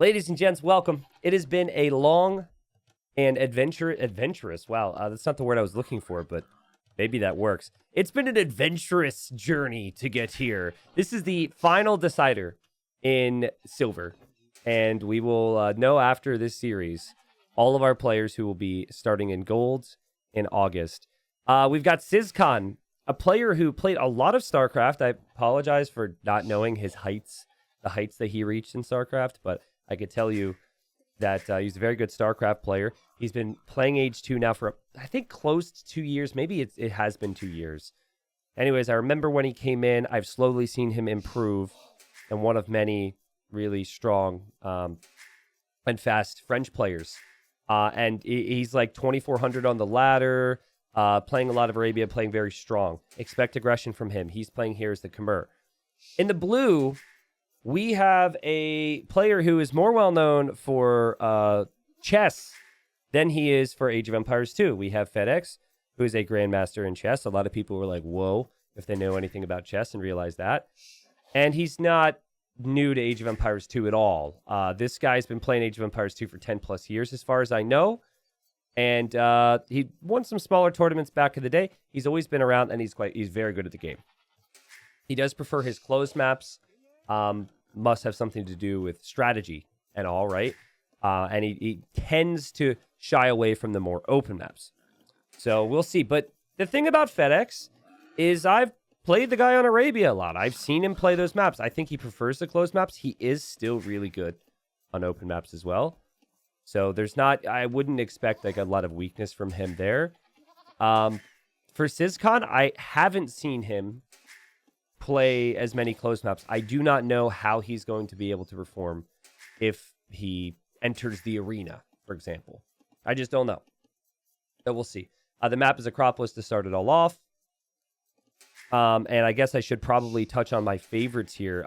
Ladies and gents, welcome. It has been a long and adventurous. Wow, that's not the word I was looking for, but maybe that works. It's been an adventurous journey to get here. This is the final decider in Silver, and we will know after this series all of our players who will be starting in Gold in August. We've got Sizcon, a player who played a lot of StarCraft. I apologize for not knowing his heights, the heights that he reached in StarCraft, but I could tell you that he's a very good StarCraft player. He's been playing Age 2 now for, I think, close to 2 years. Maybe it has been 2 years. Anyways, I remember when he came in, I've slowly seen him improve, and one of many really strong and fast French players. And he's like 2,400 on the ladder, playing a lot of Arabia, playing very strong. Expect aggression from him. He's playing here as the Khmer. In the blue, we have a player who is more well-known for chess than he is for Age of Empires 2. We have FedEx, who is a grandmaster in chess. A lot of people were like, whoa, if they know anything about chess and realize that. And he's not new to Age of Empires 2 at all. This guy's been playing Age of Empires 2 for 10 plus years, as far as I know. And he won some smaller tournaments back in the day. He's always been around, and he's very good at the game. He does prefer his closed maps. Must have something to do with strategy and all, right? And he tends to shy away from the more open maps. So we'll see. But the thing about FedEx is I've played the guy on Arabia a lot. I've seen him play those maps. I think he prefers the closed maps. He is still really good on open maps as well. So I wouldn't expect like a lot of weakness from him there. For Sizcon, I haven't seen him play as many closed maps. I do not know how he's going to be able to perform if he enters the arena, for example. I just don't know. So we'll see. The map is Acropolis to start it all off. And I guess I should probably touch on my favorites here.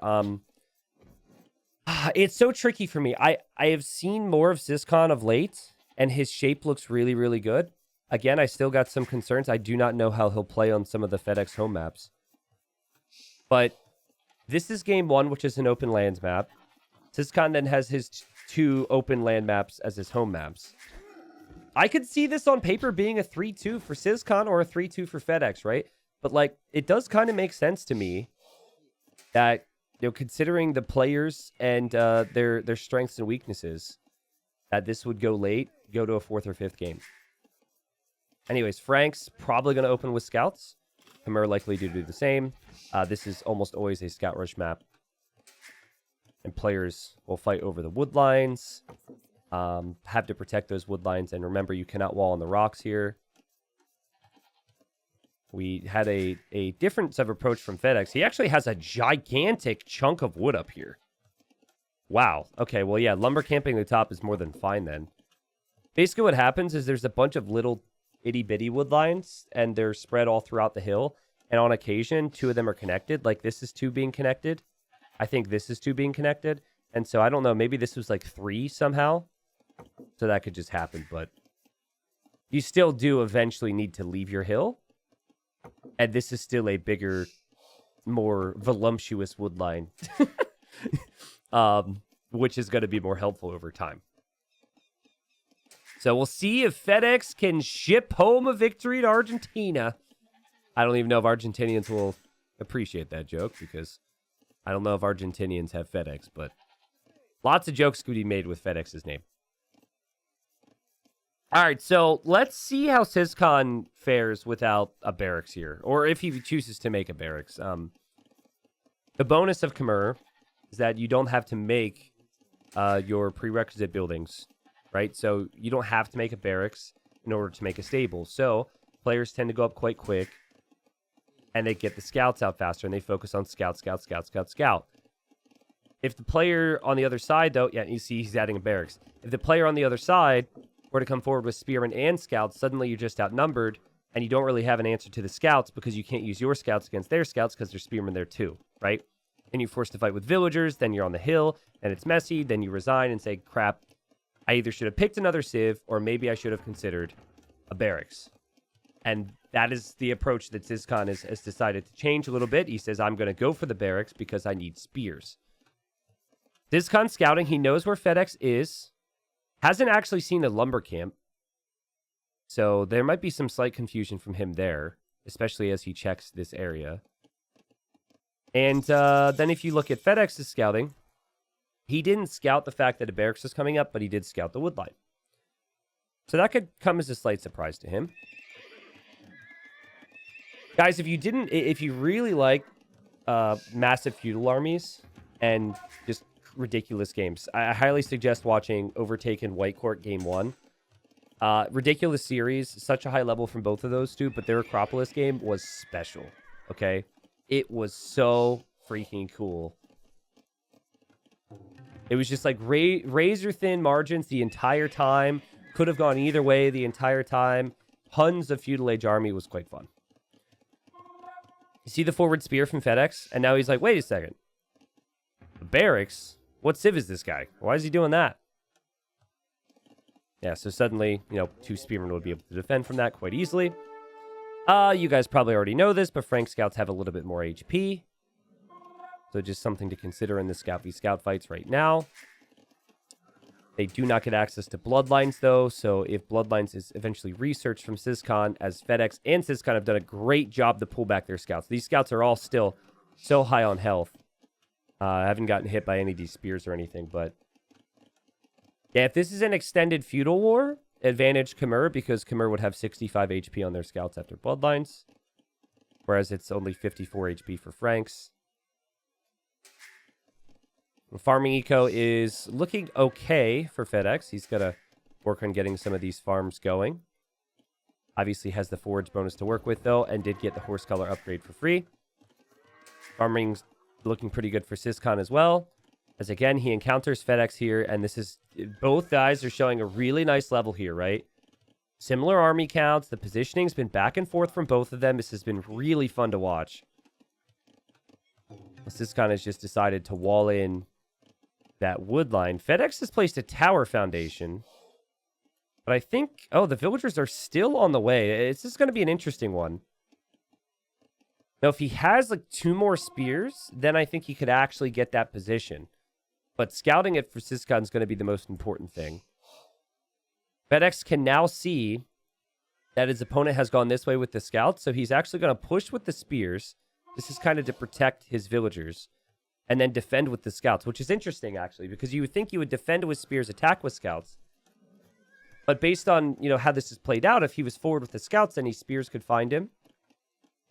It's so tricky for me. I have seen more of Sizcon of late, and his shape looks really, really good. Again, I still got some concerns. I do not know how he'll play on some of the FedEx home maps. But this is game one, which is an open lands map. Sizcon then has his two open land maps as his home maps. I could see this on paper being a 3-2 for Sizcon or a 3-2 for FedEx, right? But like, it does kind of make sense to me that, you know, considering the players and their strengths and weaknesses, that this would go late, go to a fourth or fifth game. Anyways, Frank's probably going to open with scouts. Khmer likely to do the same. This is almost always a scout rush map. And players will fight over the wood lines. Have to protect those wood lines. And remember, you cannot wall on the rocks here. We had a different of approach from FedEx. He actually has a gigantic chunk of wood up here. Wow. Okay, well, yeah, lumber camping at the top is more than fine then. Basically what happens is there's a bunch of little itty-bitty wood lines, and they're spread all throughout the hill. And on occasion, two of them are connected. Like, this is two being connected. I think this is two being connected. And so, I don't know, maybe this was like 3 somehow. So that could just happen, but you still do eventually need to leave your hill. And this is still a bigger, more voluptuous wood line. Which is going to be more helpful over time. So we'll see if FedEx can ship home a victory to Argentina. I don't even know if Argentinians will appreciate that joke, because I don't know if Argentinians have FedEx, but lots of jokes could be made with FedEx's name. All right, so let's see how Sizcon fares without a barracks here, or if he chooses to make a barracks. The bonus of Khmer is that you don't have to make your prerequisite buildings, right? So you don't have to make a barracks in order to make a stable. So players tend to go up quite quick, and they get the scouts out faster, and they focus on scout. If the player on the other side, though, yeah, you see he's adding a barracks. If the player on the other side were to come forward with spearmen and scouts, suddenly you're just outnumbered, and you don't really have an answer to the scouts because you can't use your scouts against their scouts because there's spearmen there too, right? And you're forced to fight with villagers, then you're on the hill, and it's messy, then you resign and say, crap, I either should have picked another civ, or maybe I should have considered a barracks. And that is the approach that Sizcon has decided to change a little bit. He says, I'm going to go for the barracks because I need spears. Sizcon scouting. He knows where FedEx is. Hasn't actually seen a lumber camp. So there might be some slight confusion from him there, especially as he checks this area. And then if you look at FedEx's scouting, he didn't scout the fact that a barracks was coming up, but he did scout the wood line. So that could come as a slight surprise to him. Guys, if you really like massive feudal armies and just ridiculous games, I highly suggest watching Overtaken White Court Game 1. Ridiculous series, such a high level from both of those two, but their Acropolis game was special, okay? It was so freaking cool. It was just like razor thin margins the entire time. Could have gone either way the entire time. Tons of feudal age army. Was quite fun. You see the forward spear from FedEx? And now he's like, wait a second. The barracks? What civ is this guy? Why is he doing that? Yeah, so suddenly, 2 spearmen would be able to defend from that quite easily. You guys probably already know this, but Frank scouts have a little bit more HP. So just something to consider in the Scout v Scout fights right now. They do not get access to Bloodlines, though, so if Bloodlines is eventually researched from Sizcon, as FedEx and Sizcon have done a great job to pull back their scouts. These scouts are all still so high on health. I haven't gotten hit by any of these spears or anything, but... yeah, if this is an extended feudal war, advantage Khmer, because Khmer would have 65 HP on their scouts after Bloodlines, whereas it's only 54 HP for Franks. Farming eco is looking okay for FedEx. He's got to work on getting some of these farms going. Obviously has the forage bonus to work with, though, and did get the horse color upgrade for free. Farming's looking pretty good for Sizcon as well. As again, he encounters FedEx here, and this is... both guys are showing a really nice level here, right? Similar army counts. The positioning's been back and forth from both of them. This has been really fun to watch. Sizcon has just decided to wall in that wood line. FedEx has placed a tower foundation. But I think... oh, the villagers are still on the way. It's just going to be an interesting one. Now, if he has, like, 2 more spears, then I think he could actually get that position. But scouting it for Sizcon is going to be the most important thing. FedEx can now see that his opponent has gone this way with the scouts, so he's actually going to push with the spears. This is kind of to protect his villagers. And then defend with the scouts, which is interesting, actually, because you would think you would defend with spears, attack with scouts. But based on, how this is played out, if he was forward with the scouts, then his spears could find him.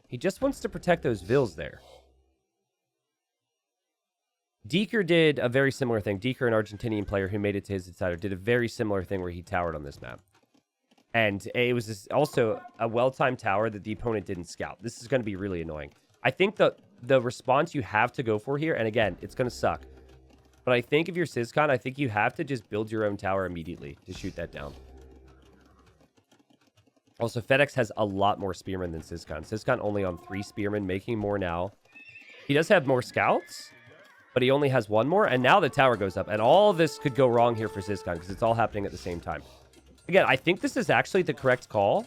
He just wants to protect those vills there. Deeker did a very similar thing. Deeker, an Argentinian player who made it to his insider, did a very similar thing where he towered on this map. And it was also a well-timed tower that the opponent didn't scout. This is going to be really annoying. I think the response you have to go for here, and again, it's going to suck. But I think if you're Sizcon, I think you have to just build your own tower immediately to shoot that down. Also, FedEx has a lot more spearmen than Sizcon. Sizcon only on 3 spearmen, making more now. He does have more scouts, but he only has 1 more, and now the tower goes up. And all of this could go wrong here for Sizcon, because it's all happening at the same time. Again, I think this is actually the correct call.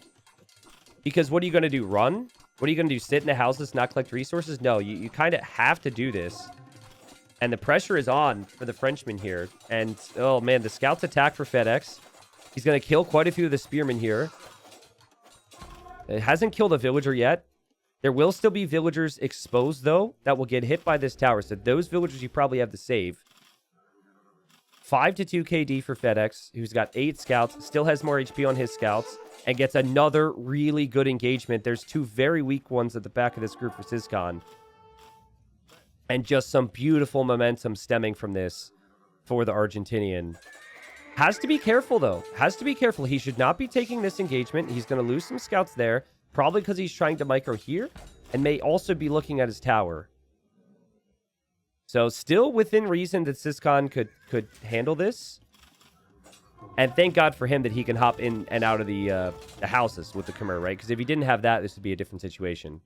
Because what are you going to do? Run? What are you going to do? Sit in the houses, not collect resources? No, you kind of have to do this. And the pressure is on for the Frenchman here. And, oh man, the scouts attack for FedEx. He's going to kill quite a few of the spearmen here. It hasn't killed a villager yet. There will still be villagers exposed, though, that will get hit by this tower. So those villagers you probably have to save. 5 to 2 KD for FedEx, who's got 8 scouts, still has more HP on his scouts, and gets another really good engagement. There's 2 very weak ones at the back of this group for Sizcon. And just some beautiful momentum stemming from this for the Argentinian. Has to be careful, though. Has to be careful. He should not be taking this engagement. He's going to lose some scouts there. Probably because he's trying to micro here. And may also be looking at his tower. So still within reason that Sizcon could handle this. And thank God for him that he can hop in and out of the houses with the Khmer, right? Because if he didn't have that, this would be a different situation.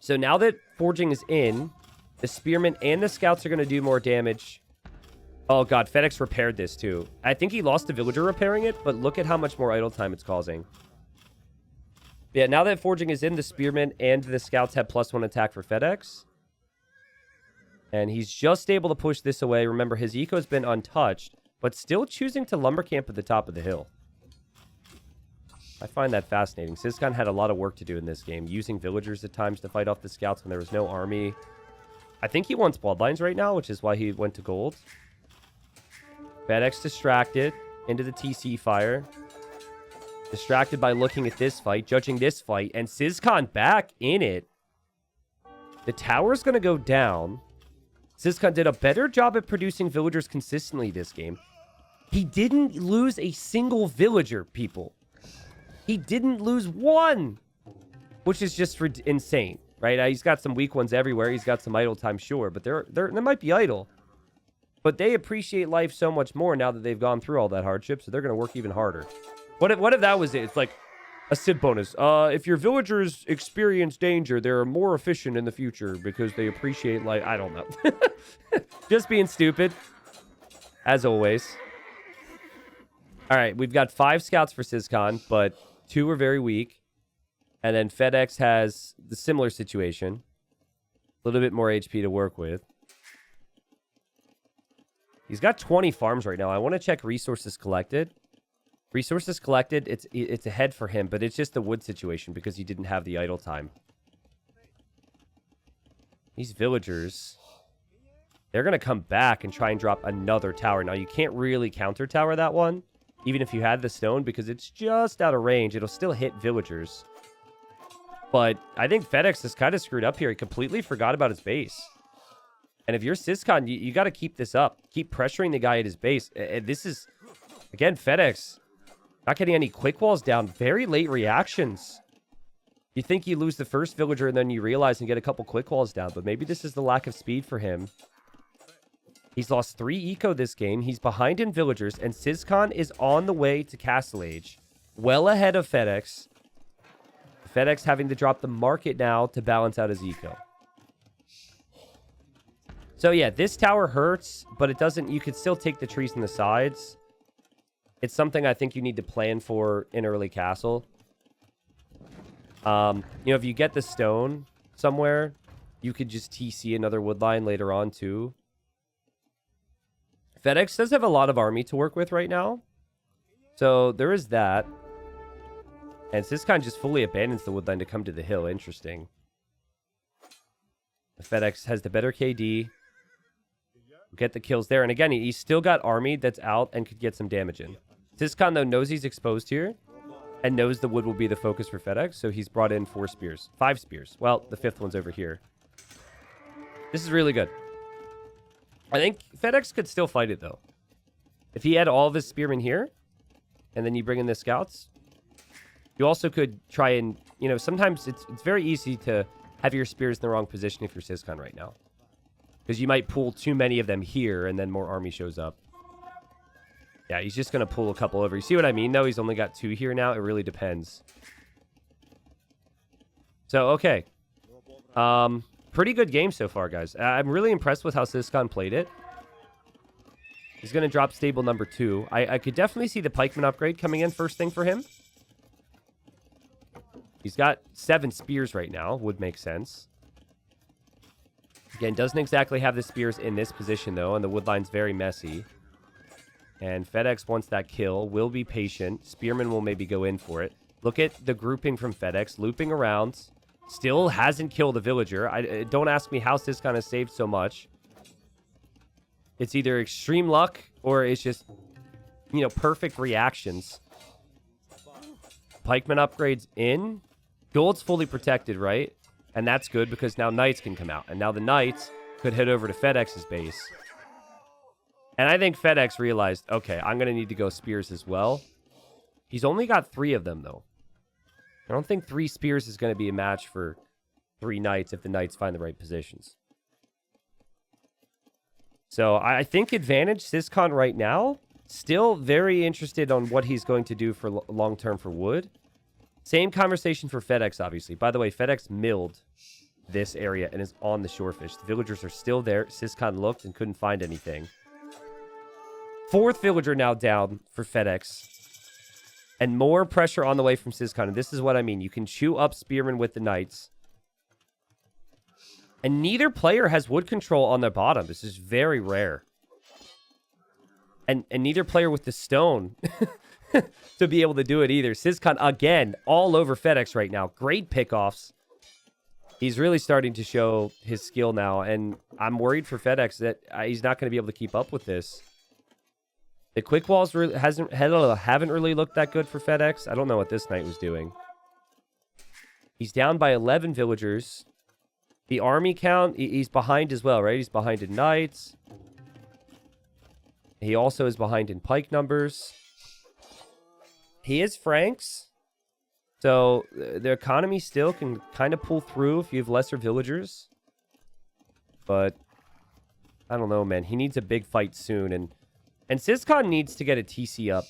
So now that forging is in, the spearmen and the scouts are going to do more damage. Oh god, FedEx repaired this too. I think he lost a villager repairing it, but look at how much more idle time it's causing. Yeah, now that forging is in, the spearmen and the scouts have +1 attack for FedEx. And he's just able to push this away. Remember, his eco's been untouched, but still choosing to lumber camp at the top of the hill. I find that fascinating. Sizkan had a lot of work to do in this game, using villagers at times to fight off the scouts when there was no army. I think he wants bloodlines right now, which is why he went to gold. FedEx distracted into the TC fire. Distracted by looking at this fight, judging this fight, and Sizkan back in it. The tower's going to go down. Sizkan did a better job at producing villagers consistently this game. He didn't lose a single villager, people. He didn't lose one, which is just insane, right? He's got some weak ones everywhere. He's got some idle time, sure, but they might be idle. But they appreciate life so much more now that they've gone through all that hardship, so they're going to work even harder. What if that was it? It's like a SID bonus. If your villagers experience danger, they're more efficient in the future because they appreciate life. I don't know. Just being stupid, as always. All right, we've got 5 scouts for Sizkan, but 2 are very weak. And then FedEx has the similar situation. A little bit more HP to work with. He's got 20 farms right now. I want to check resources collected. Resources collected, it's ahead for him, but it's just the wood situation because he didn't have the idle time. These villagers, they're going to come back and try and drop another tower. Now, you can't really counter tower that one, even if you had the stone, because it's just out of range. It'll still hit villagers. But I think FedEx is kind of screwed up here. He completely forgot about his base. And if you're Sizkan, you got to keep this up. Keep pressuring the guy at his base. And this is, again, FedEx not getting any quick walls down. Very late reactions. You think you lose the first villager and then you realize and get a couple quick walls down. But maybe this is the lack of speed for him. He's lost 3 eco this game. He's behind in villagers. And Sizkan is on the way to Castle Age. Well ahead of FedEx. FedEx having to drop the market now to balance out his eco. So yeah, this tower hurts, but it doesn't... You could still take the trees on the sides. It's something I think you need to plan for in early castle. If you get the stone somewhere, you could just TC another wood line later on too. FedEx does have a lot of army to work with right now. So there is that. And Sizkan just fully abandons the wood line to come to the hill. Interesting. FedEx has the better KD. Get the kills there. And again, he's still got army that's out and could get some damage in. Sizkan, though, knows he's exposed here and knows the wood will be the focus for FedEx, so he's brought in 4 spears. 5 spears. Well, the 5th one's over here. This is really good. I think FedEx could still fight it, though. If he had all of his spearmen here, and then you bring in the scouts, you also could try and, sometimes it's very easy to have your spears in the wrong position if you're Sizkan right now. Because you might pull too many of them here, and then more army shows up. Yeah, he's just going to pull a couple over. You see what I mean, though? He's only got 2 here now. It really depends. So, okay. Pretty good game so far, guys. I'm really impressed with how Sizkan played it. He's going to drop stable number 2. I could definitely see the pikeman upgrade coming in first thing for him. He's got 7 spears right now. Would make sense. Again, doesn't exactly have the spears in this position, though, and the wood line's very messy. And FedEx wants that kill, will be patient. Spearman will maybe go in for it. Look at the grouping from FedEx, looping around. Still hasn't killed a villager. Don't ask me how Sizkan has saved so much. It's either extreme luck or it's just, perfect reactions. Pikeman upgrades in. Gold's fully protected, right? And that's good because now knights can come out. And now the knights could head over to FedEx's base. And I think FedEx realized, okay, I'm going to need to go spears as well. He's only got 3 of them, though. I don't think 3 spears is going to be a match for 3 knights if the knights find the right positions. So I think advantage Sizkan right now. Still very interested on what he's going to do for long-term for wood. Same conversation for FedEx, obviously. By the way, FedEx milled this area and is on the shorefish. The villagers are still there. Sizkan looked and couldn't find anything. 4th villager now down for FedEx. And more pressure on the way from Sizkan. And this is what I mean. You can chew up spearmen with the knights. And neither player has wood control on their bottom. This is very rare. And neither player with the stone to be able to do it either. Sizcon, again, all over FedEx right now. Great pickoffs. He's really starting to show his skill now. And I'm worried for FedEx that he's not going to be able to keep up with this. The quick walls haven't really looked that good for FedEx. I don't know what this knight was doing. He's down by 11 villagers. The army count, he's behind as well, right? He's behind in knights. He also is behind in pike numbers. He is Franks. So the economy still can kind of pull through if you have lesser villagers. But I don't know, man. He needs a big fight soon. And Sizcon needs to get a TC up.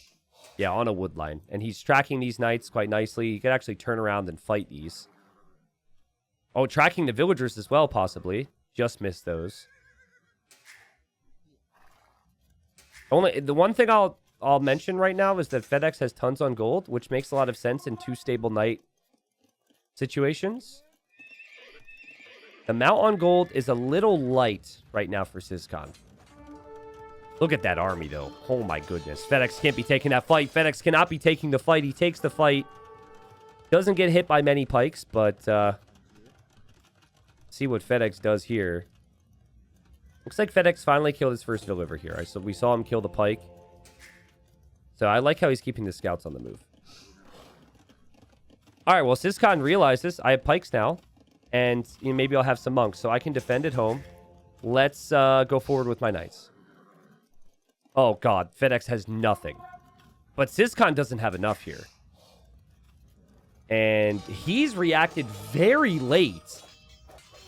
Yeah, on a wood line. And he's tracking these knights quite nicely. He could actually turn around and fight these. Oh, tracking the villagers as well, possibly. Just missed those. The one thing I'll mention right now is that FedEx has tons on gold, which makes a lot of sense in 2 stable knight situations. The mount on gold is a little light right now for Sizcon. Look at that army, though. Oh, my goodness. FedEx can't be taking that fight. FedEx cannot be taking the fight. He takes the fight. Doesn't get hit by many pikes, but see what FedEx does here. Looks like FedEx finally killed his first villager here. So we saw him kill the pike. So I like how he's keeping the scouts on the move. All right, well, Sizcon realizes I have pikes now. And maybe I'll have some monks, so I can defend at home. Let's go forward with my knights. Oh, God. FedEx has nothing. But Sizcon doesn't have enough here. And he's reacted very late.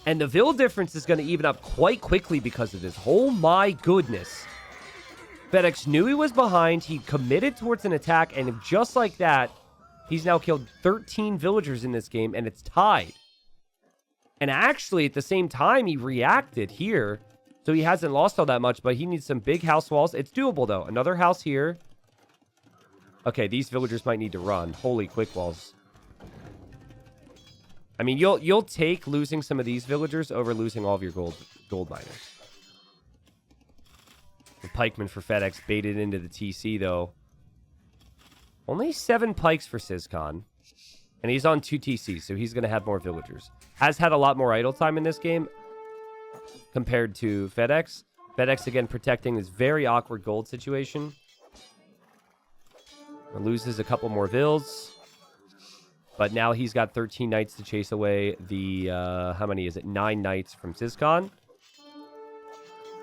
And the Vil difference is going to even up quite quickly because of this. Oh, my goodness. FedEx knew he was behind. He committed towards an attack. And just like that, he's now killed 13 villagers in this game. And it's tied. And actually, at the same time, he reacted here. So he hasn't lost all that much. But he needs some big house walls. It's doable, though. Another house here. Okay, these villagers might need to run. Holy quick walls. I mean, you'll take losing some of these villagers over losing all of your gold miners. The pikeman for FedEx baited into the TC, though. Only 7 pikes for Sizcon. And he's on 2 TCs, so he's going to have more villagers. Has had a lot more idle time in this game compared to FedEx. FedEx, again, protecting this very awkward gold situation. Loses a couple more vills. But now he's got 13 knights to chase away the, how many is it? 9 knights from Sizcon.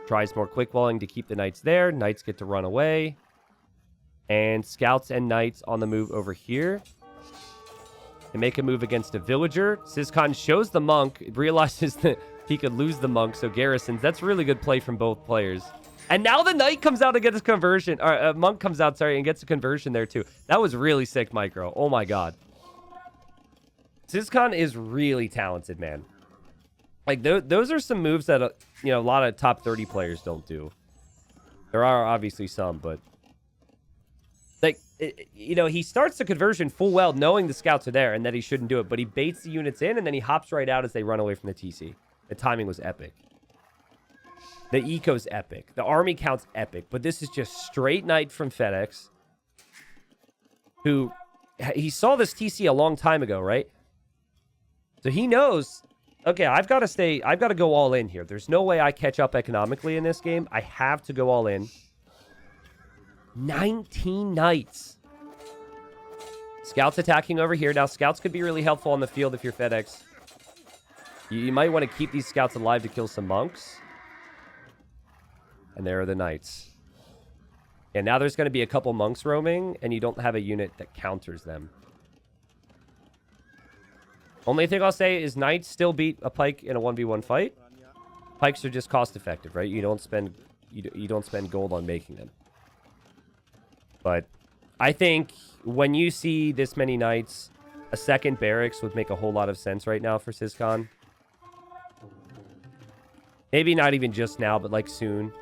Tries more quick walling to keep the knights there. Knights get to run away. And scouts and knights on the move over here. They make a move against a villager. Sizcon shows the monk. Realizes that he could lose the monk. So garrisons. That's really good play from both players. And now the knight comes out and gets a conversion. Or monk comes out, sorry, and gets a conversion there too. That was really sick, Micro. Oh my god. Sizcon is really talented, man. Like, those are some moves that, a lot of top 30 players don't do. There are obviously some, but... Like, he starts the conversion full well, knowing the scouts are there and that he shouldn't do it. But he baits the units in, and then he hops right out as they run away from the TC. The timing was epic. The eco's epic. The army count's epic. But this is just straight knight from FedEx. Who... He saw this TC a long time ago, right? So he knows, okay, I've got to go all in here. There's no way I catch up economically in this game. I have to go all in. 19 knights. Scouts attacking over here. Now, scouts could be really helpful on the field if you're FedEx. You might want to keep these scouts alive to kill some monks. And there are the knights. And now there's going to be a couple monks roaming, and you don't have a unit that counters them. Only thing I'll say is knights still beat a pike in a 1v1 fight. Pikes are just cost effective, right? You don't spend gold on making them. But I think when you see this many knights, a second barracks would make a whole lot of sense right now for Sizcon. Maybe not even just now, but like soon.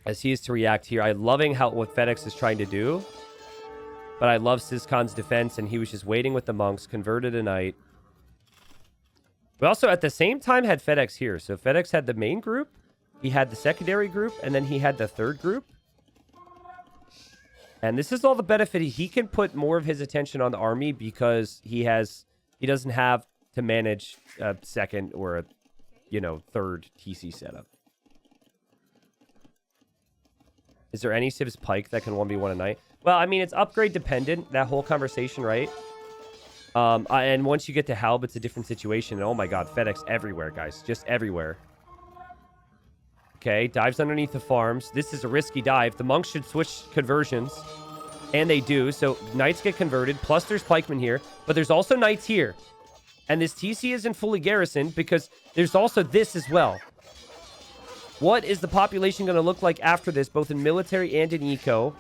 As he is to react here. I'm loving what FedEx is trying to do. But I love Sizcon's defense, and he was just waiting with the monks, converted a knight. We also, at the same time, had FedEx here. So FedEx had the main group, he had the secondary group, and then he had the third group. And this is all the benefit. He can put more of his attention on the army because he doesn't have to manage a second or a, third TC setup. Is there any Civs Pike that can 1v1 a night? Well, I mean, it's upgrade dependent, that whole conversation, right? And once you get to Halb, it's a different situation. And oh my god, FedEx everywhere, guys. Just everywhere. Okay, dives underneath the farms. This is a risky dive. The monks should switch conversions. And they do. So knights get converted. Plus there's pikemen here. But there's also knights here. And this TC isn't fully garrisoned because there's also this as well. What is the population going to look like after this, both in military and in eco?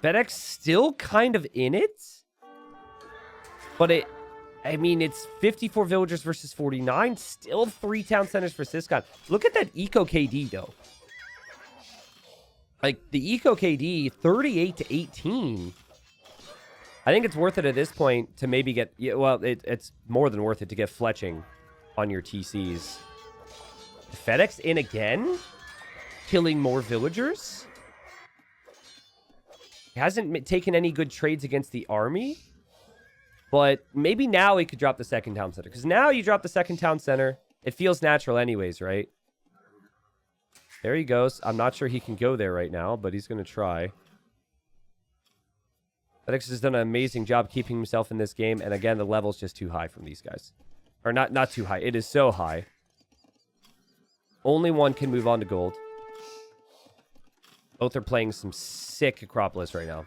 FedEx still kind of in it. But it's 54 villagers versus 49. Still 3 town centers for Syscon. Look at that eco KD, though. Like, the eco KD, 38 to 18. I think it's worth it at this point to maybe get... Yeah, well, it's more than worth it to get fletching on your TCs. FedEx in again? Killing more villagers? He hasn't taken any good trades against the army. But maybe now he could drop the second town center. Because now you drop the second town center. It feels natural anyways, right? There he goes. I'm not sure he can go there right now, but he's going to try. FedEx has done an amazing job keeping himself in this game. And again, the level's just too high from these guys. Or not too high. It is so high. Only one can move on to gold. Both are playing some sick Acropolis right now.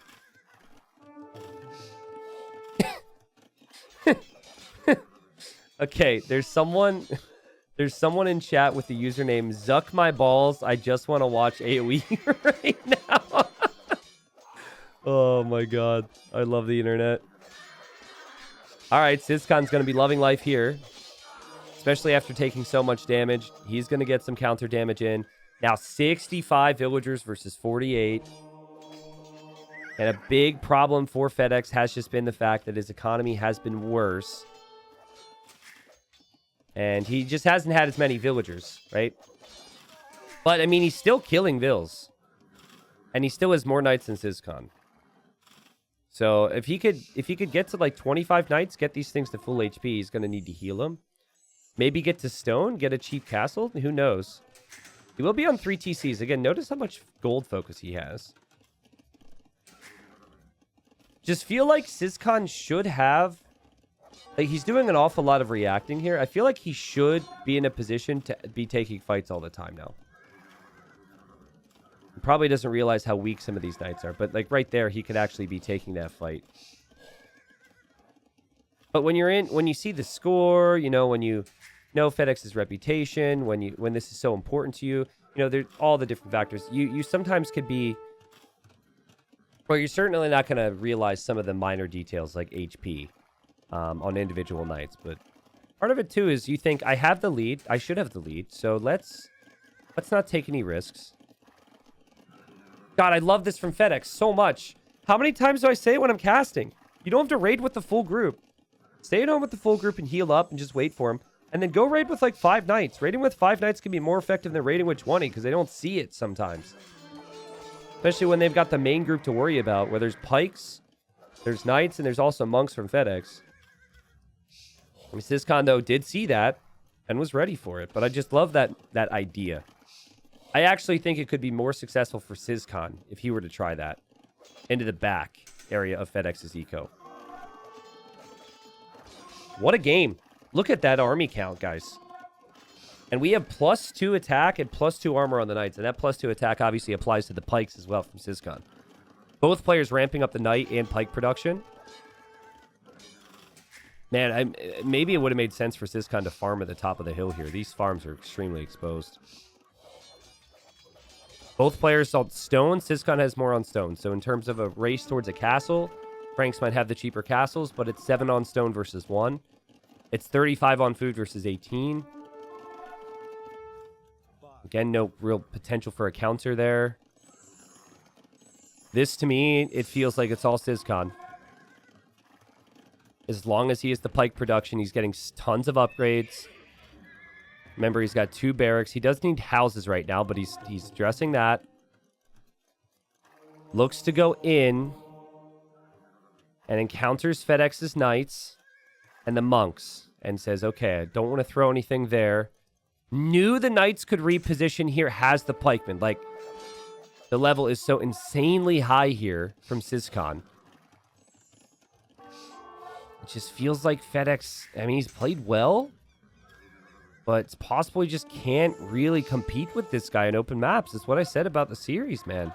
Okay, there's someone in chat with the username Zuck my balls. I just want to watch AoE right now. Oh my god. I love the internet. Alright, Syscon's going to be loving life here. Especially after taking so much damage. He's going to get some counter damage in. Now 65 villagers versus 48. And a big problem for FedEx has just been the fact that his economy has been worse. And he just hasn't had as many villagers, right? But, I mean, he's still killing vills. And he still has more knights than Syscon. So, if he could get to, like, 25 knights, get these things to full HP, he's going to need to heal them. Maybe get to stone, get a cheap castle. Who knows? He will be on 3 TCs. Again, notice how much gold focus he has. Just feel like Syscon should have... Like, he's doing an awful lot of reacting here. I feel like he should be in a position to be taking fights all the time now. He probably doesn't realize how weak some of these knights are. But, like, right there, he could actually be taking that fight. But when you see the score, when you know FedEx's reputation, when this is so important to you, there's all the different factors. You sometimes could be... Well, you're certainly not going to realize some of the minor details like HP. On individual nights, but part of it too is you think I have the lead, I should have the lead, so let's not take any risks. God, I love this from FedEx so much. How many times do I say it when I'm casting? You don't have to raid with the full group. Stay at home with the full group and heal up and just wait for him, and then go raid with like 5 knights. Raiding with 5 knights can be more effective than raiding with 20 because they don't see it sometimes, especially when they've got the main group to worry about, where there's pikes, there's knights, and there's also monks from FedEx. I mean, Syscon, though, did see that and was ready for it. But I just love that idea. I actually think it could be more successful for Syscon if he were to try that into the back area of FedEx's eco. What a game. Look at that army count, guys. And we have +2 attack and +2 armor on the knights. And that +2 attack obviously applies to the pikes as well from Syscon. Both players ramping up the knight and pike production. Man, maybe it would have made sense for Syscon to farm at the top of the hill here. These farms are extremely exposed. Both players saw stone. Syscon has more on stone. So in terms of a race towards a castle, Franks might have the cheaper castles, but it's 7 on stone versus 1. It's 35 on food versus 18. Again, no real potential for a counter there. This, to me, it feels like it's all Syscon. As long as he has the pike production, he's getting tons of upgrades. Remember, he's got 2 barracks. He does need houses right now, but he's addressing that. Looks to go in and encounters FedEx's knights and the monks and says, okay, I don't want to throw anything there. Knew the knights could reposition here, has the pikemen. Like, the level is so insanely high here from Syscon. It just feels like FedEx, I mean, he's played well, but it's possible he just can't really compete with this guy in open maps. That's what I said about the series, man.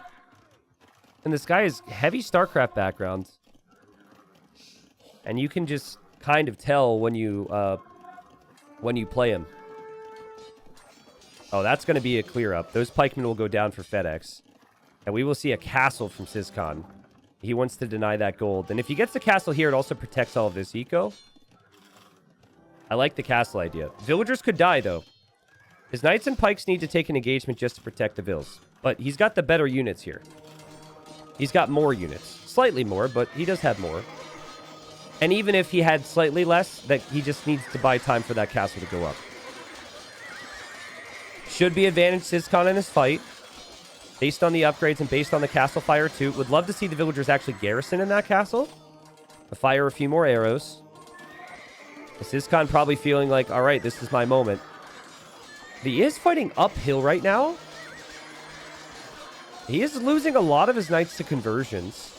And this guy has heavy StarCraft background. And you can just kind of tell when you play him. Oh, that's going to be a clear up. Those pikemen will go down for FedEx. And we will see a castle from Syscon. He wants to deny that gold. And if he gets the castle here, it also protects all of this eco. I like the castle idea. Villagers could die, though. His knights and pikes need to take an engagement just to protect the vills. But he's got the better units here. He's got more units. Slightly more, but he does have more. And even if he had slightly less, that he just needs to buy time for that castle to go up. Should be advantage Syscon in his fight. Based on the upgrades and based on the castle fire, too. Would love to see the villagers actually garrison in that castle. Fire a few more arrows. Syscon probably feeling like, all right, this is my moment. He is fighting uphill right now. He is losing a lot of his knights to conversions.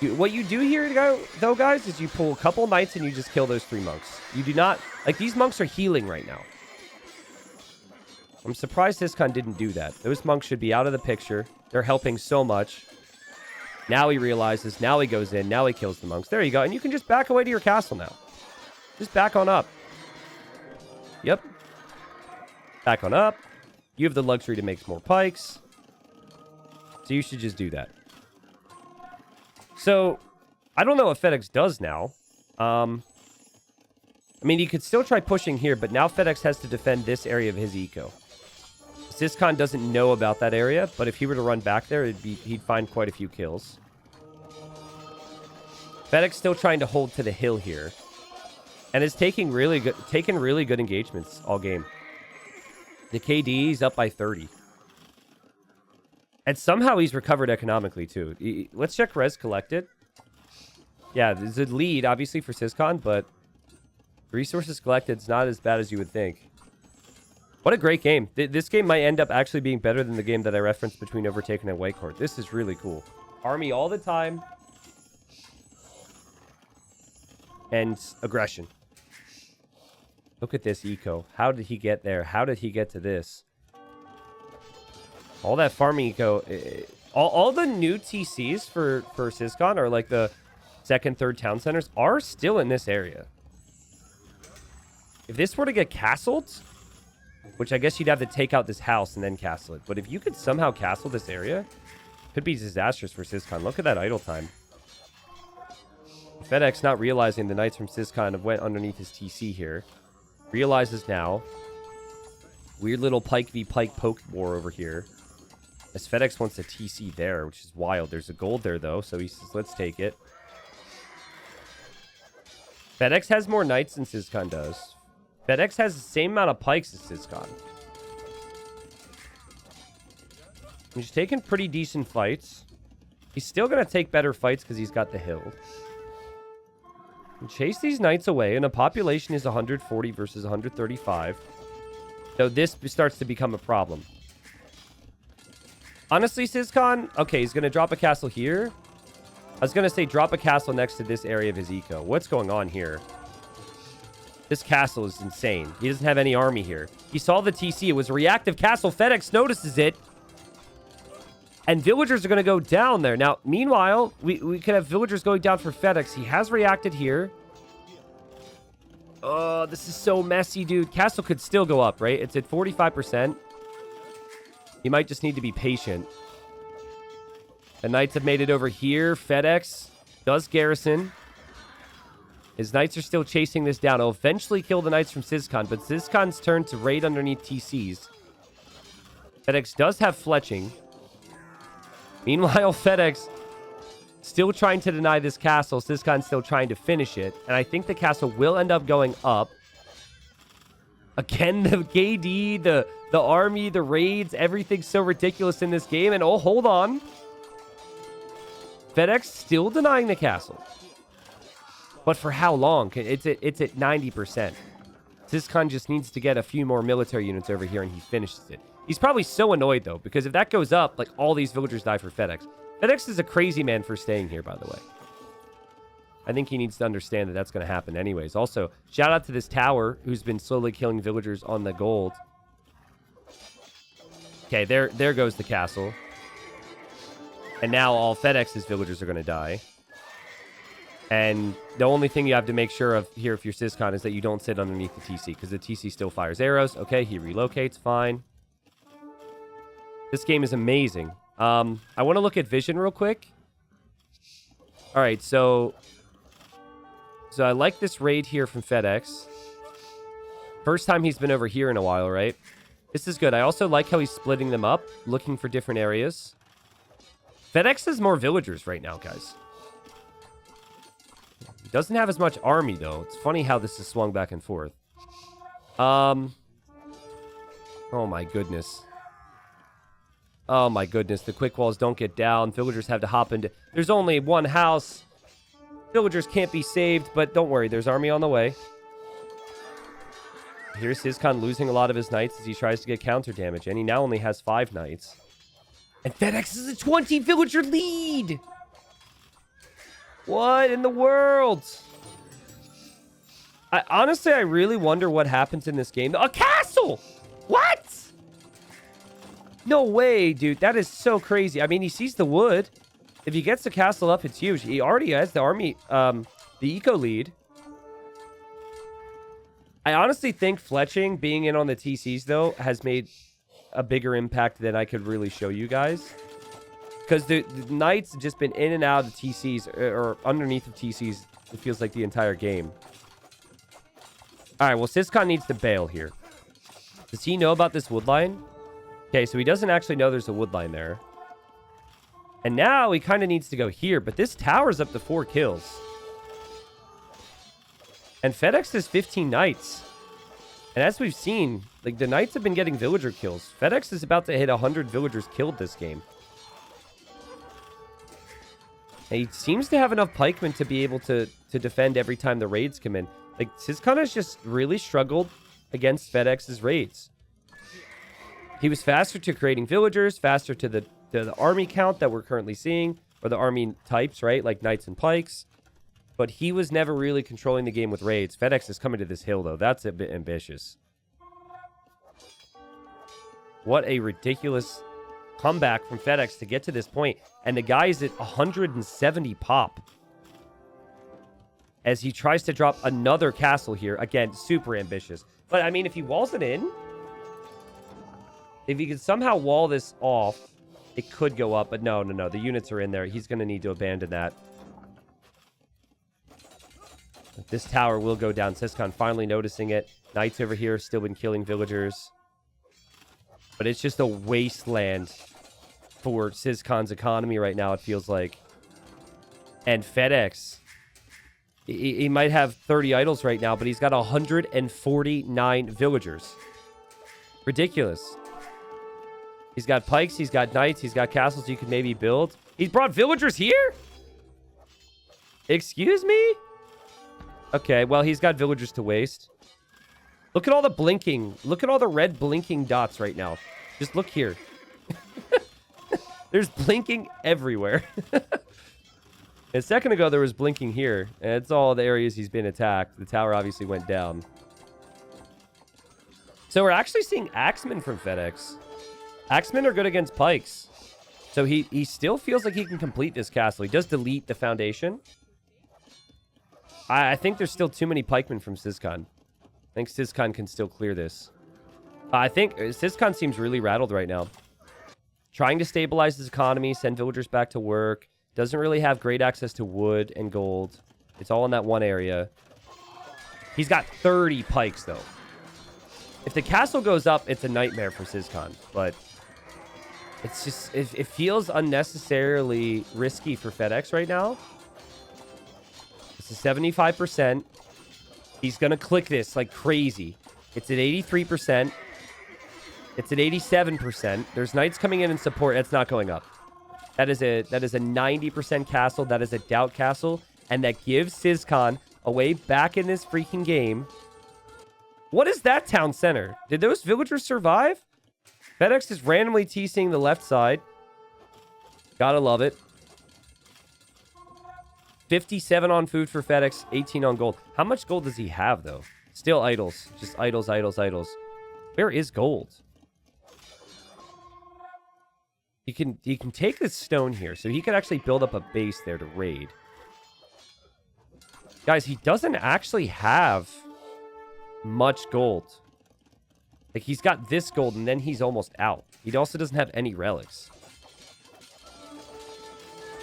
What you do here, though, guys, is you pull a couple knights and you just kill those 3 monks. You do not... Like, these monks are healing right now. I'm surprised Syscon didn't do that. Those monks should be out of the picture. They're helping so much. Now he realizes. Now he goes in. Now he kills the monks. There you go. And you can just back away to your castle now. Just back on up. Yep. Back on up. You have the luxury to make more pikes. So you should just do that. So, I don't know what FedEx does now. I mean, he could still try pushing here, but now FedEx has to defend this area of his eco. Syscon doesn't know about that area, but if he were to run back there, he'd find quite a few kills. FedEx still trying to hold to the hill here. And is taking really good engagements all game. The KD is up by 30. And somehow he's recovered economically, too. Let's check res collected. Yeah, there's a lead, obviously, for Syscon, but resources collected is not as bad as you would think. What a great game. This game might end up actually being better than the game that I referenced between Overtaken and Whitecourt. This is really cool. Army all the time. And aggression. Look at this eco. How did he get there? How did he get to this? All that farming eco. All the new TCs for Syscon are like the 2nd, 3rd town centers are still in this area. If this were to get castled, which I guess you'd have to take out this house and then castle it. But if you could somehow castle this area, it could be disastrous for Syscon. Look at that idle time. FedEx not realizing the knights from Syscon have went underneath his TC here. Realizes now. Weird little pike v pike poke war over here. As FedEx wants a TC there, which is wild. There's a gold there, though, so he says, let's take it. FedEx has more knights than Syscon does. FedEx has the same amount of pikes as Syscon. He's taking pretty decent fights. He's still going to take better fights because he's got the hill. And chase these knights away, and a population is 140 versus 135. So this starts to become a problem. Honestly, Syscon, okay, he's going to drop a castle here. I was going to say drop a castle next to this area of his eco. What's going on here? This castle is insane. He doesn't have any army here. He saw the TC. It was a reactive castle. FedEx notices it. And villagers are going to go down there. Now, meanwhile, we could have villagers going down for FedEx. He has reacted here. Oh, this is so messy, dude. Castle could still go up, right? It's at 45%. He might just need to be patient. The knights have made it over here. FedEx does garrison. His knights are still chasing this down. He'll eventually kill the knights from Syscon, but Syscon's turn to raid underneath TCs. FedEx does have fletching. Meanwhile, FedEx still trying to deny this castle. Sizkan's still trying to finish it. And I think the castle will end up going up. Again, the KD, the army, the raids, everything's so ridiculous in this game. And oh, hold on. FedEx still denying the castle. But for how long? It's at 90%. Sizkan just needs to get a few more military units over here and he finishes it. He's probably so annoyed, though, because if that goes up, like, all these villagers die for FedEx. FedEx is a crazy man for staying here, by the way. I think he needs to understand that that's going to happen anyways. Also, shout out to this tower who's been slowly killing villagers on the gold. Okay, there goes the castle. And now all FedEx's villagers are going to die. And the only thing you have to make sure of here if you're Sizkan is that you don't sit underneath the TC, because the TC still fires arrows. Okay, he relocates, fine. This game is amazing. I want to look at vision real quick. All right, so I like this raid here from FedEx. First time he's been over here in a while, right? This is good. I also like how he's splitting them up, looking for different areas. FedEx has more villagers right now, guys. He doesn't have as much army, though. It's funny how this is swung back and forth. Oh, my goodness. Oh, my goodness. The quick walls don't get down. Villagers have to hop into... There's only one house. Villagers can't be saved, but don't worry. There's army on the way. Here's Sizkan losing a lot of his knights as he tries to get counter damage, and he now only has 5 knights. And FedEx is a 20-villager lead! What in the world? Honestly, I really wonder what happens in this game. A castle! What? No way, dude. That is so crazy. I mean, he sees the wood. If he gets the castle up, it's huge. He already has the army, the eco lead. I honestly think fletching, being in on the TCs, though, has made a bigger impact than I could really show you guys. Because the knights have just been in and out of the TCs, or underneath of TCs, it feels like the entire game. All right, well, Sizkan needs to bail here. Does he know about this wood line? Okay, so he doesn't actually know there's a wood line there. And now he kind of needs to go here, but this tower's up to 4 kills. And FedEx has 15 knights. And as we've seen, like, the knights have been getting villager kills. FedEx is about to hit 100 villagers killed this game. And he seems to have enough pikemen to be able to defend every time the raids come in. Like, Sizkan has just really struggled against FedEx's raids. He was faster to creating villagers, faster to the army count that we're currently seeing, or the army types, right? Like knights and pikes. But he was never really controlling the game with raids. FedEx is coming to this hill, though. That's a bit ambitious. What a ridiculous comeback from FedEx to get to this point. And the guy is at 170 pop. As he tries to drop another castle here. Again, super ambitious. But, I mean, if he walls it in... If he could somehow wall this off, it could go up. But no. The units are in there. He's going to need to abandon that. This tower will go down. Sizkan finally noticing it. Knights over here still been killing villagers. But it's just a wasteland for Sizkan's economy right now, it feels like. And FedEx. He might have 30 idols right now, but he's got 149 villagers. Ridiculous. He's got pikes, he's got knights, he's got castles you could maybe build. He's brought villagers here? Excuse me? Okay, well, he's got villagers to waste. Look at all the blinking. Look at all the red blinking dots right now. Just look here. There's blinking everywhere. A second ago, there was blinking here. And it's all the areas he's been attacked. The tower obviously went down. So we're actually seeing axemen from FedEx. Axemen are good against pikes. So he still feels like he can complete this castle. He does delete the foundation. I think there's still too many pikemen from Sizkan. I think Sizkan can still clear this. I think Sizkan seems really rattled right now. Trying to stabilize his economy, send villagers back to work. Doesn't really have great access to wood and gold. It's all in that one area. He's got 30 pikes, though. If the castle goes up, it's a nightmare for Sizkan. But It's just, it feels unnecessarily risky for FedEx right now. This is 75%. He's going to click this like crazy. It's at 83%. It's at 87%. There's knights coming in support. It's not going up. That is a 90% castle. That is a doubt castle. And that gives Sizcon a way back in this freaking game. What is that town center? Did those villagers survive? FedEx is randomly TCing the left side. Gotta love it. 57 on food for FedEx, 18 on gold. How much gold does he have, though? Still idols. Just idols, idols, idols. Where is gold? He can take this stone here, so he could actually build up a base there to raid. Guys, he doesn't actually have much gold. Like, he's got this gold, and then he's almost out. He also doesn't have any relics.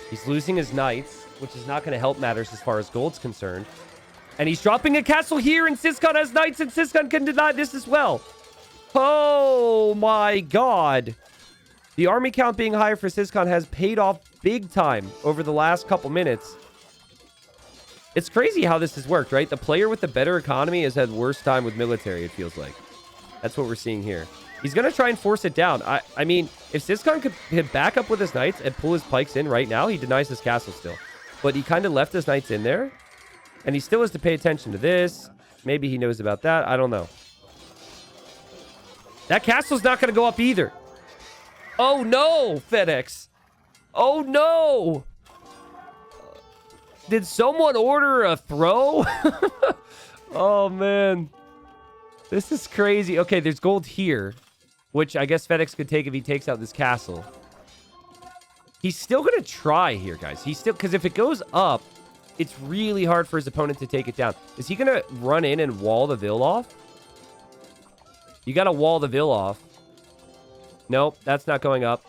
He's losing his knights, which is not going to help matters as far as gold's concerned. And he's dropping a castle here, and Sizcon has knights, and Sizcon can deny this as well. Oh, my God. The army count being higher for Sizcon has paid off big time over the last couple minutes. It's crazy how this has worked, right? The player with the better economy has had worse time with military, it feels like. That's what we're seeing here. He's going to try and force it down. I mean, if Sizcon could back up with his knights and pull his pikes in right now, he denies his castle still. But he kind of left his knights in there. And he still has to pay attention to this. Maybe he knows about that. I don't know. That castle's not going to go up either. Oh, no, FedEx. Oh, no. Did someone order a throw? Oh, man. This is crazy. Okay, there's gold here, which I guess FedEx could take if he takes out this castle. He's still going to try here, guys. He's still... Because if it goes up, it's really hard for his opponent to take it down. Is he going to run in and wall the Ville off? You got to wall the Ville off. Nope, that's not going up.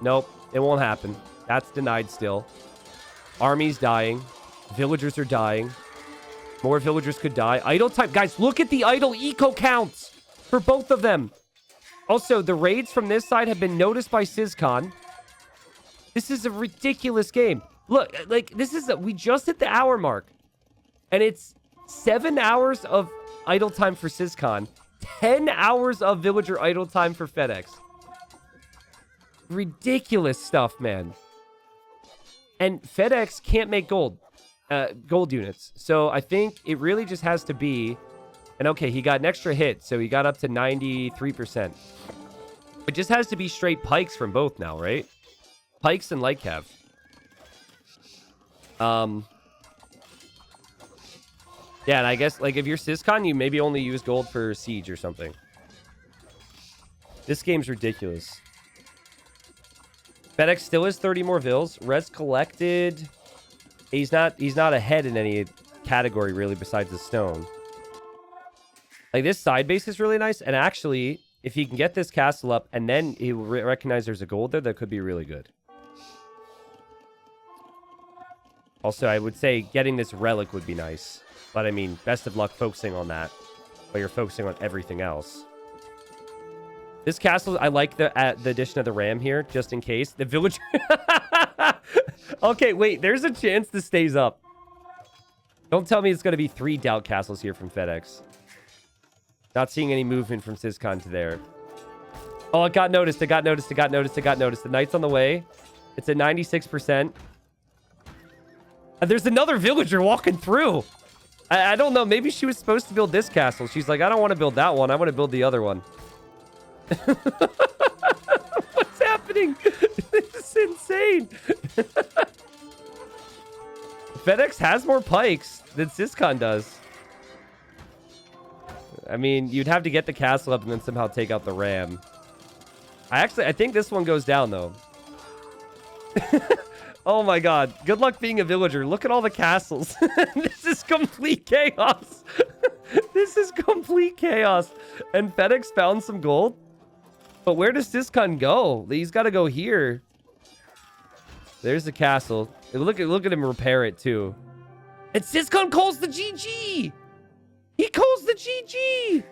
Nope, it won't happen. That's denied still. Army's dying. Villagers are dying. More villagers could die. Idle time. Guys, look at the idle eco counts for both of them. Also, the raids from this side have been noticed by Sizcon. This is a ridiculous game. Look, like, this is... we just hit the hour mark. And it's 7 hours of idle time for Sizcon. 10 hours of villager idle time for FedEx. Ridiculous stuff, man. And FedEx can't make gold units. So I think it really just has to be... And okay, he got an extra hit, so he got up to 93%. It just has to be straight pikes from both now, right? Pikes and light cav. Yeah, and I guess, like, if you're Sizcon, you maybe only use gold for siege or something. This game's ridiculous. FedEx still has 30 more vills. Res collected. He's not ahead in any category, really, besides the stone. Like, this side base is really nice. And actually, if he can get this castle up and then he will recognize there's a gold there, that could be really good. Also, I would say getting this relic would be nice. But, I mean, best of luck focusing on that. But you're focusing on everything else. This castle, I like the addition of the ram here, just in case. The villager... Okay, wait. There's a chance this stays up. Don't tell me it's going to be 3 doubt castles here from FedEx. Not seeing any movement from Sizcon to there. Oh, it got noticed. It got noticed. It got noticed. It got noticed. The knight's on the way. It's at 96%. And there's another villager walking through. I don't know. Maybe she was supposed to build this castle. She's like, I don't want to build that one. I want to build the other one. What's happening? This is insane. FedEx has more pikes than Sizcon does. I mean, you'd have to get the castle up and then somehow take out the ram. I think this one goes down, though. Oh my god. Good luck being a villager. Look at all the castles. This is complete chaos. This is complete chaos. And FedEx found some gold. But where does Sizcon go? He's got to go here. There's the castle. Look at him repair it, too. And Sizcon calls the GG. He calls the GG.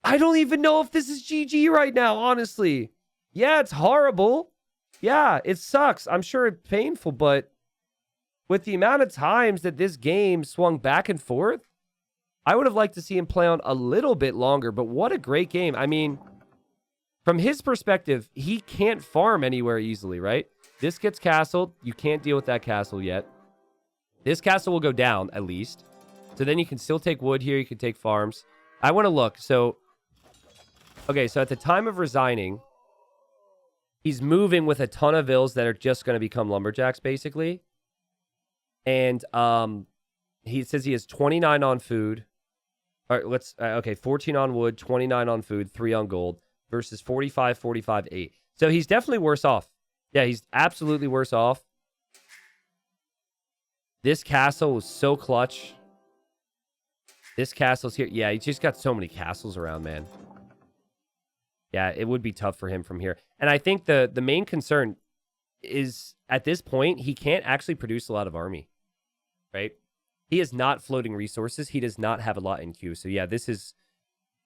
I don't even know if this is GG right now, honestly. Yeah, it's horrible. Yeah, it sucks. I'm sure it's painful, but with the amount of times that this game swung back and forth, I would have liked to see him play on a little bit longer, but what a great game. I mean, from his perspective, he can't farm anywhere easily, right? This gets castled. You can't deal with that castle yet. This castle will go down, at least. So then you can still take wood here. You can take farms. I want to look. So, okay, so at the time of resigning, he's moving with a ton of vills that are just going to become lumberjacks, basically. And he says he has 29 on food. All right, okay, 14 on wood, 29 on food, 3 on gold, versus 45, 45, 8. So he's definitely worse off. Yeah, he's absolutely worse off. This castle was so clutch. This castle's here. Yeah, he's just got so many castles around, man. Yeah, it would be tough for him from here. And I think the main concern is, at this point, he can't actually produce a lot of army, right? He is not floating resources. He does not have a lot in queue. So, yeah, this is...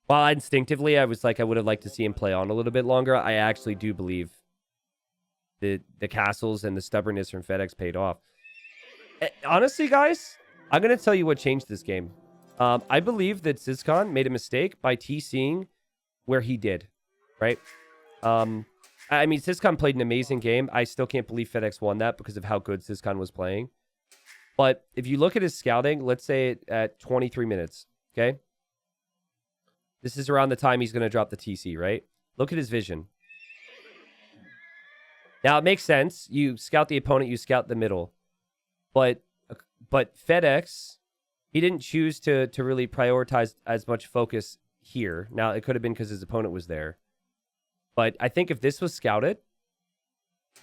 While instinctively I was like, I would have liked to see him play on a little bit longer, I actually do believe the castles and the stubbornness from FedEx paid off. Honestly, guys, I'm going to tell you what changed this game. I believe that Syscon made a mistake by TCing where he did, right? I mean, Syscon played an amazing game. I still can't believe FedEx won that because of how good Syscon was playing. But if you look at his scouting, let's say at 23 minutes, okay? This is around the time he's going to drop the TC, right? Look at his vision. Now, it makes sense. You scout the opponent, you scout the middle. But FedEx, he didn't choose to really prioritize as much focus here. Now, it could have been because his opponent was there. But I think if this was scouted,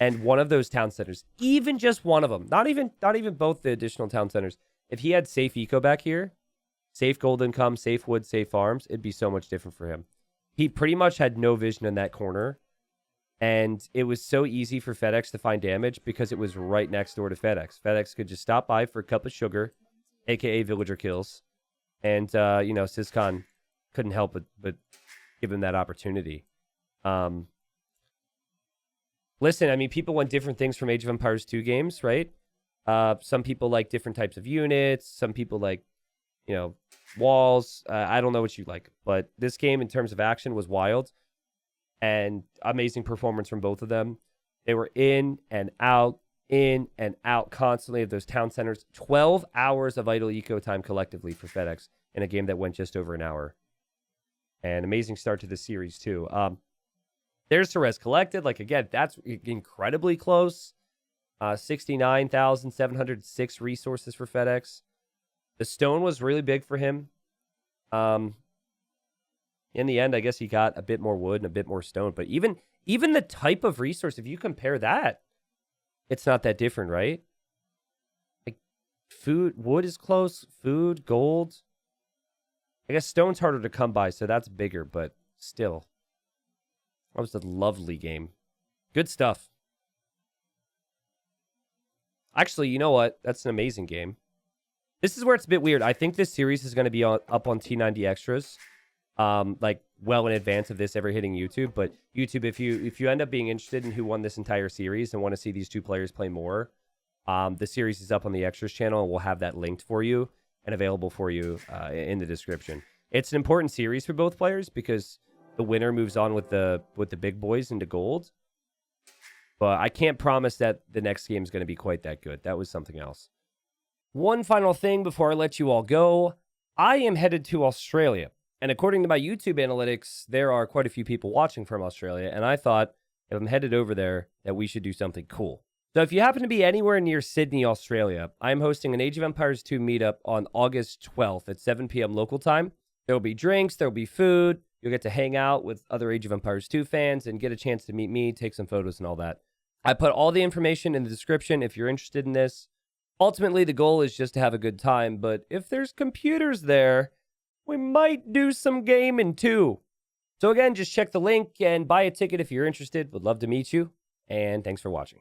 and one of those town centers, even just one of them, not even both the additional town centers, if he had safe eco back here, safe gold income, safe wood, safe farms, it'd be so much different for him. He pretty much had no vision in that corner. And it was so easy for FedEx to find damage because it was right next door to FedEx. FedEx could just stop by for a cup of sugar, a.k.a. villager kills. And, Syscon couldn't help but give him that opportunity. Listen, I mean, people want different things from Age of Empires 2 games, right? Some people like different types of units. Some people like, walls. I don't know what you like. But this game, in terms of action, was wild. And amazing performance from both of them. They were in and out constantly of those town centers. 12 hours of idle eco time collectively for FedEx in a game that went just over an hour. And amazing start to the series, too. There's Therese collected. Like, again, that's incredibly close. 69,706 resources for FedEx. The stone was really big for him. In the end, I guess he got a bit more wood and a bit more stone. But even the type of resource, if you compare that, it's not that different, right? Like, wood is close. Food, gold. I guess stone's harder to come by, so that's bigger. But still, that was a lovely game. Good stuff. Actually, you know what? That's an amazing game. This is where it's a bit weird. I think this series is going to be up on T90 Extras. Like well in advance of this ever hitting YouTube. But YouTube, if you end up being interested in who won this entire series and want to see these two players play more, the series is up on the Extras channel, and we'll have that linked for you and available for you in the description. It's an important series for both players because the winner moves on with the big boys into gold. But I can't promise that the next game is going to be quite that good. That was something else. One final thing before I let you all go. I am headed to Australia. And according to my YouTube analytics, there are quite a few people watching from Australia. And I thought, if I'm headed over there, that we should do something cool. So if you happen to be anywhere near Sydney, Australia, I'm hosting an Age of Empires 2 meetup on August 12th at 7 p.m. local time. There will be drinks, there will be food. You'll get to hang out with other Age of Empires 2 fans and get a chance to meet me, take some photos and all that. I put all the information in the description if you're interested in this. Ultimately, the goal is just to have a good time. But if there's computers there, we might do some gaming too. So again, just check the link and buy a ticket if you're interested. Would love to meet you. And thanks for watching.